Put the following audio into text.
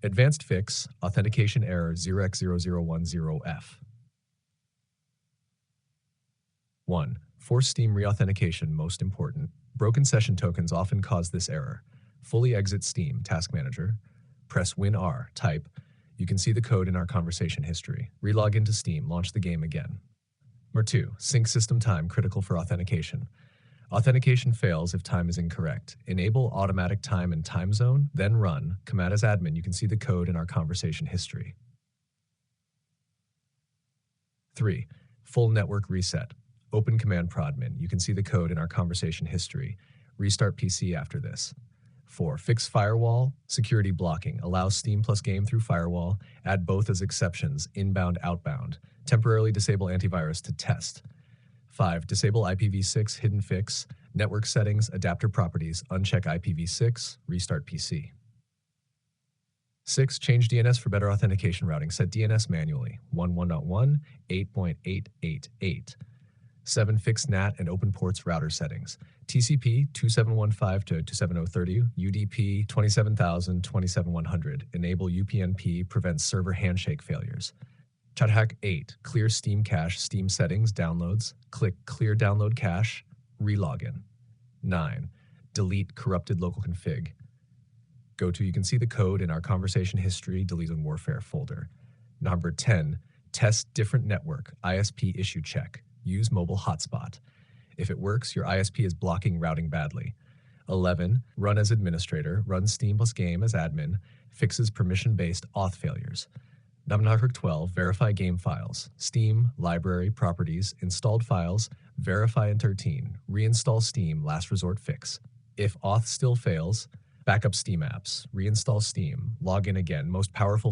Advanced fix, authentication error 0x00010F. 1. Force Steam reauthentication most important. Broken session tokens often cause this error. Fully exit Steam Task Manager. Press WinR, type. You can see the code in our conversation history. Relog into Steam, launch the game again. Number 2. Sync system time critical for authentication. Authentication fails if time is incorrect. Enable automatic time and time zone, then run. Command as admin, you can see the code in our conversation history. 3. Full network reset. Open command prodmin, you can see the code in our conversation history. Restart PC after this. 4. Fix firewall, security blocking. Allow Steam plus game through firewall. Add both as exceptions, inbound, outbound. Temporarily disable antivirus to test. 5. Disable IPv6, hidden fix. Network settings, adapter properties. Uncheck IPv6, restart PC. 6. Change DNS for better authentication routing. Set DNS manually. 1.1.1, 8.888. 7. Fix NAT and open ports router settings. TCP 2715 to 27030, UDP 27000, 27100. Enable UPnP, prevents server handshake failures. Hack 8. Clear Steam cache, Steam settings, downloads. Click Clear Download Cache, relogin. 9. Delete corrupted local config. You can see the code in our conversation history, delete and warfare folder. Number 10. Test different network, ISP issue check. Use mobile hotspot. If it works, your ISP is blocking routing badly. 11. Run as administrator, run Steam plus game as admin, fixes permission-based auth failures. Number 12. Verify game files. Steam, library, properties, installed files, verify and 13. Reinstall Steam, last resort fix. If auth still fails, backup Steam apps, reinstall Steam, log in again, most powerful